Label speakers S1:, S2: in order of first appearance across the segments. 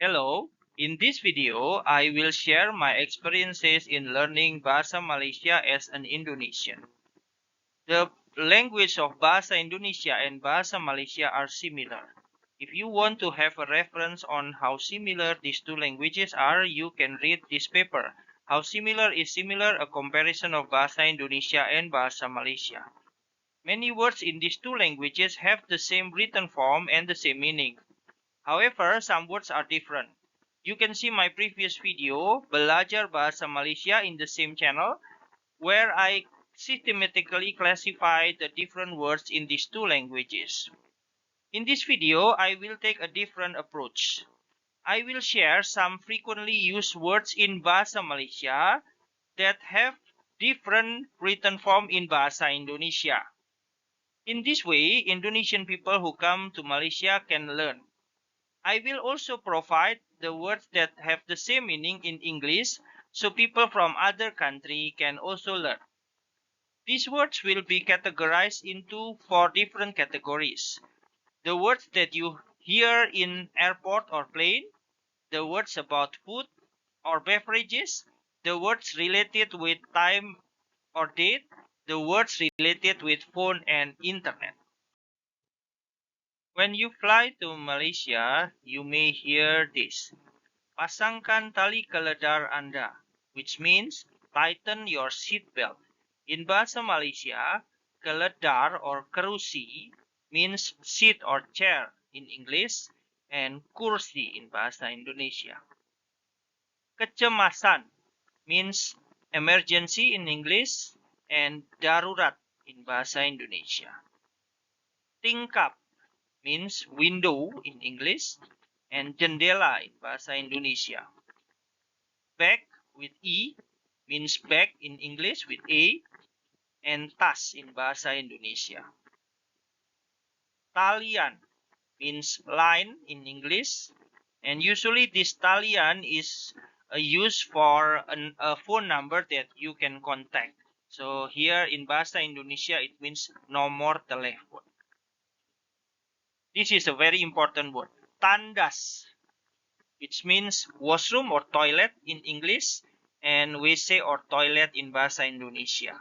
S1: Hello, in this video, I will share my experiences in learning Bahasa Malaysia as an Indonesian. The language of Bahasa Indonesia and Bahasa Malaysia are similar. If you want to have a reference on how similar these two languages are, you can read this paper. How similar is similar, a comparison of Bahasa Indonesia and Bahasa Malaysia. Many words in these two languages have the same written form and the same meaning. However, some words are different. You can see my previous video, Belajar Bahasa Malaysia, in the same channel, where I systematically classify the different words in these two languages. In this video, I will take a different approach. I will share some frequently used words in Bahasa Malaysia that have different written form in Bahasa Indonesia. In this way, Indonesian people who come to Malaysia can learn. I will also provide the words that have the same meaning in English so people from other countries can also learn. These words will be categorized into 4 different categories. The words that you hear in airport or plane, the words about food or beverages, the words related with time or date, the words related with phone and internet. When you fly to Malaysia, you may hear this. Pasangkan tali keledar Anda, which means tighten your seatbelt. In Bahasa Malaysia, keledar or kerusi means seat or chair in English and kursi in Bahasa Indonesia. Kecemasan means emergency in English and darurat in Bahasa Indonesia. Tingkap means window in English and jendela in Bahasa Indonesia. Bag with E means bag in English with A, and tas in Bahasa Indonesia. Talian means line in English, and usually this talian is used for a phone number that you can contact. So here in Bahasa Indonesia it means nomor telepon. This is a very important word. Tandas, which means washroom or toilet in English and WC or toilet in Bahasa Indonesia.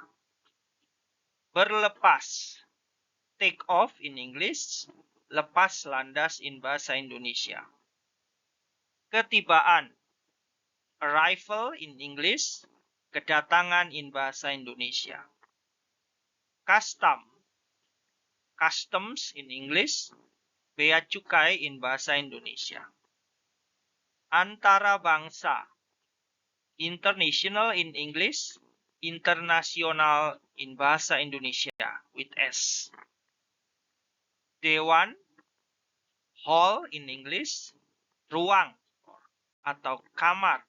S1: Berlepas, take off in English, lepas landas in Bahasa Indonesia. Ketibaan, arrival in English, kedatangan in Bahasa Indonesia. Custom, customs in English, bea cukai in Bahasa Indonesia. Antarabangsa, international in English, internasional in Bahasa Indonesia with S. Dewan, hall in English, ruang atau kamar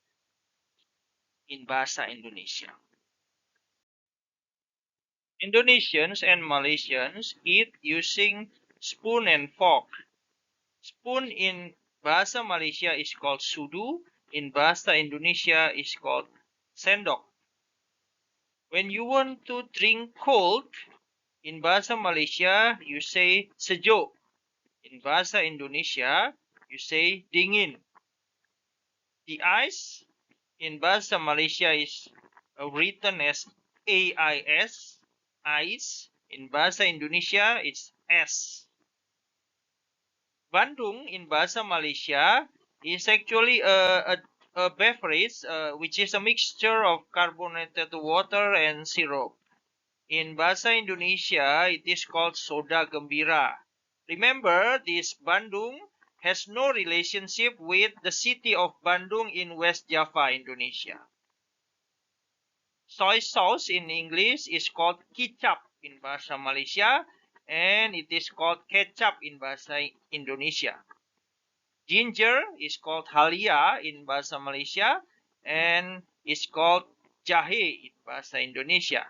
S1: in Bahasa Indonesia. Indonesians and Malaysians eat using spoon and fork. Spoon in Bahasa Malaysia is called sudu, in Bahasa Indonesia is called sendok. When you want to drink cold, in Bahasa Malaysia you say sejuk. In Bahasa Indonesia you say dingin. The ice in Bahasa Malaysia is written as AIS, ice. In Bahasa Indonesia it's S. Bandung in Bahasa Malaysia is actually a beverage which is a mixture of carbonated water and syrup. In Bahasa Indonesia, it is called soda gembira. Remember, this Bandung has no relationship with the city of Bandung in West Java, Indonesia. Soy sauce in English is called kicap in Bahasa Malaysia, and it is called ketchup in Bahasa Indonesia. Ginger is called halia in Bahasa Malaysia and is called jahe in Bahasa Indonesia.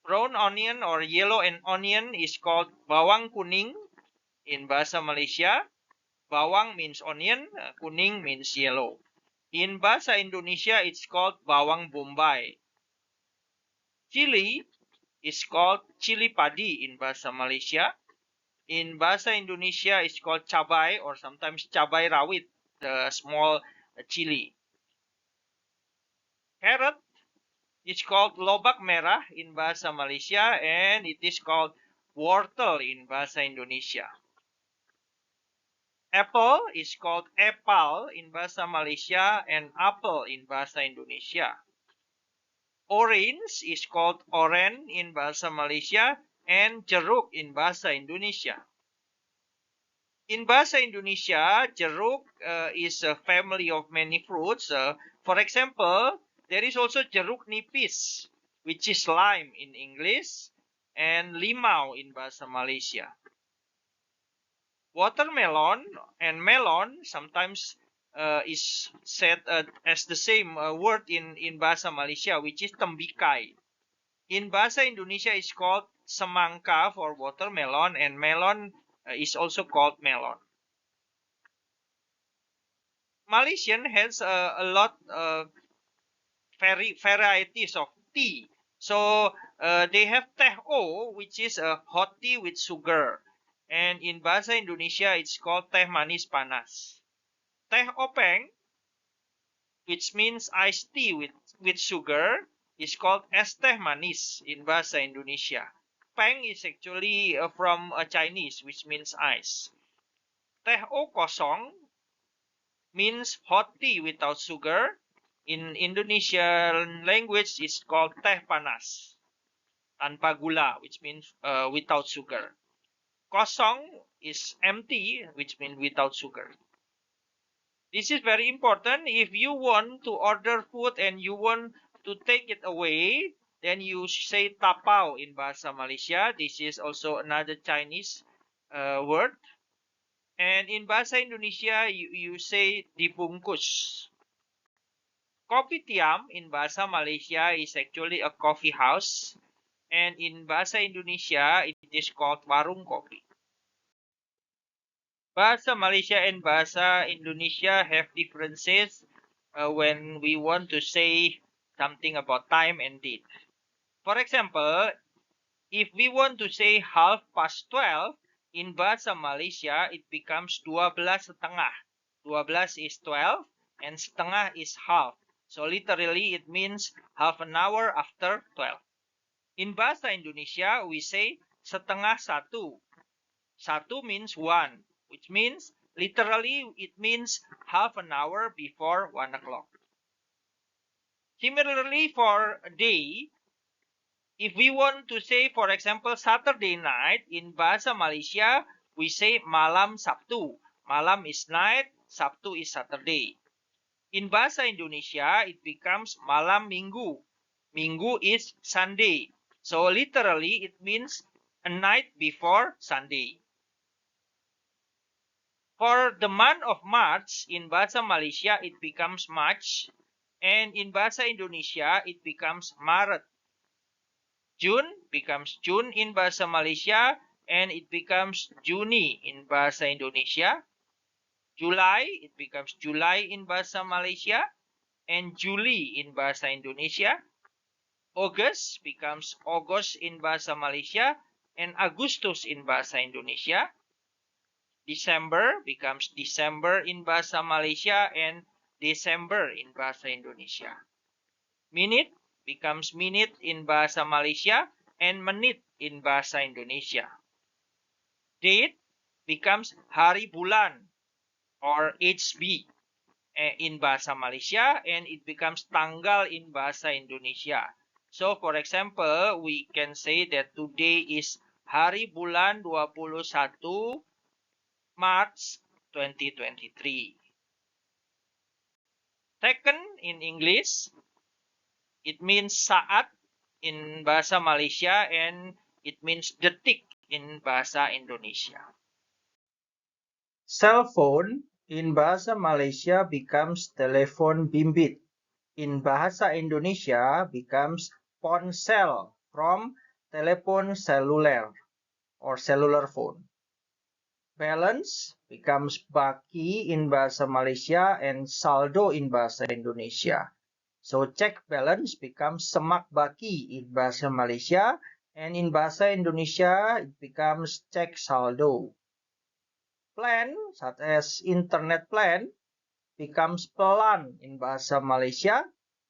S1: Brown onion or yellow onion is called bawang kuning in Bahasa Malaysia. Bawang means onion, kuning means yellow. In Bahasa Indonesia, it's called bawang bombay. Chili is called cili padi in Bahasa Malaysia. in bahasa Indonesia is called cabai or sometimes cabai rawit, the small chili. Carrot is called lobak merah in bahasa Malaysia, and it is called wortel in bahasa Indonesia. Apple is called epal in bahasa Malaysia and apple in bahasa Indonesia. Orange is called oren in bahasa Malaysia and jeruk in bahasa Indonesia. In bahasa Indonesia, jeruk is a family of many fruits. For example, there is also jeruk nipis, which is lime in English, and limau in bahasa Malaysia. Watermelon and melon sometimes is said as the same word in bahasa Malaysia, which is tembikai. In bahasa Indonesia, it's called semangka for watermelon, and melon is also called melon. Malaysian has a lot varieties of tea. So they have teh o, which is a hot tea with sugar. And in bahasa Indonesia, it's called teh manis panas. Teh openg, which means iced tea with sugar, is called es teh manis in bahasa Indonesia. Peng is actually from Chinese, which means ice. Teh o kosong means hot tea without sugar. In Indonesian language, it's called teh panas tanpa gula, which means without sugar. Kosong is empty, which means without sugar. This is very important. If you want to order food and you want to take it away, then you say tapau in bahasa Malaysia. This is also another Chinese word. And in bahasa Indonesia, you say dibungkus. Kopitiam in bahasa Malaysia is actually a coffee house. And in bahasa Indonesia, it is called warung kopi. Bahasa Malaysia and bahasa Indonesia have differences when we want to say something about time and date. For example, if we want to say 12:30, in bahasa Malaysia, it becomes 12:30. 12 is 12 and setengah is half. So literally it means half an hour after 12. In bahasa Indonesia, we say setengah satu. Satu means 1, which means literally it means half an hour before 1 o'clock. Similarly, for a day, if we want to say, for example, Saturday night, in bahasa Malaysia, we say malam Sabtu. Malam is night, Sabtu is Saturday. In bahasa Indonesia, it becomes malam Minggu. Minggu is Sunday. So literally, it means a night before Sunday. For the month of March, in bahasa Malaysia, it becomes March. And in bahasa Indonesia, it becomes Maret. June becomes June in bahasa Malaysia, and it becomes Juni in bahasa Indonesia. July, it becomes July in bahasa Malaysia, and Juli in bahasa Indonesia. August becomes August in bahasa Malaysia, and Agustus in bahasa Indonesia. December becomes December in bahasa Malaysia, and December in bahasa Indonesia. Minute becomes minute in bahasa Malaysia and menit in bahasa Indonesia. Date becomes hari bulan or HB in bahasa Malaysia, and it becomes tanggal in bahasa Indonesia. So for example, we can say that today is hari bulan 21 March 2023. Second in English, it means saat in bahasa Malaysia, and it means detik in bahasa Indonesia. Cell phone in bahasa Malaysia becomes telepon bimbit. In bahasa Indonesia becomes ponsel from telepon seluler or cellular phone. Balance becomes baki in bahasa Malaysia and saldo in bahasa Indonesia. So check balance becomes semak baki in bahasa Malaysia
S2: And in Bahasa Indonesia, it becomes cek saldo. Plan, such as internet plan, becomes pelan in Bahasa Malaysia.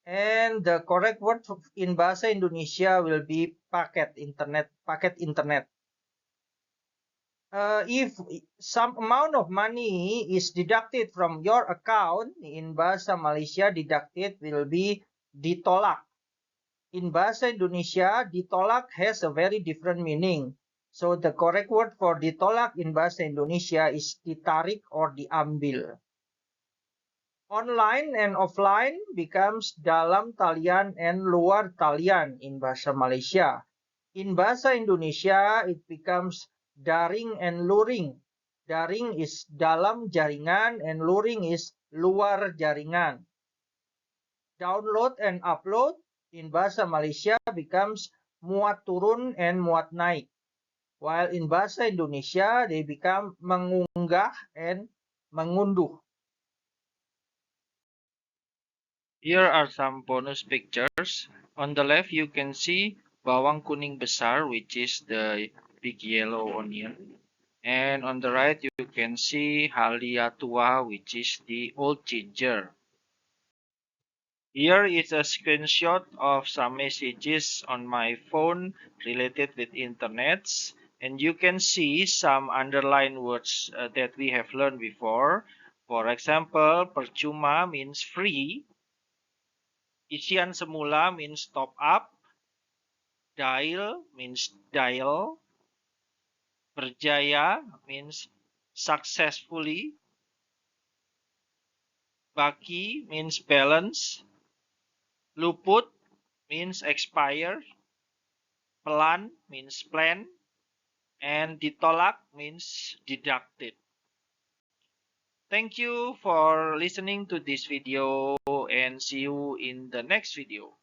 S2: And the correct word in Bahasa Indonesia will be paket internet. If some amount of money is deducted from your account, in Bahasa Malaysia, deducted will be ditolak. In Bahasa Indonesia, ditolak has a very different meaning. So the correct word for ditolak in Bahasa Indonesia is ditarik or diambil. Online and offline becomes dalam talian and luar talian in Bahasa Malaysia. In Bahasa Indonesia, it becomes daring and luring. Daring is dalam jaringan and luring is luar jaringan. Download and upload in Bahasa Malaysia becomes muat turun and muat naik. While in Bahasa Indonesia, they become mengunggah and mengunduh.
S1: Here are some bonus pictures. On the left, you can see bawang kuning besar, which is the big yellow onion. And on the right, you can see halia tua, which is the old ginger. Here is a screenshot of some messages on my phone related with internets. And you can see some underlined words that we have learned before. For example, percuma means free. Isian semula means top up. Dial means dial. Berjaya means successfully. Baki means balance. Luput means expire. Pelan means plan. And ditolak means deducted. Thank you for listening to this video and see you in the next video.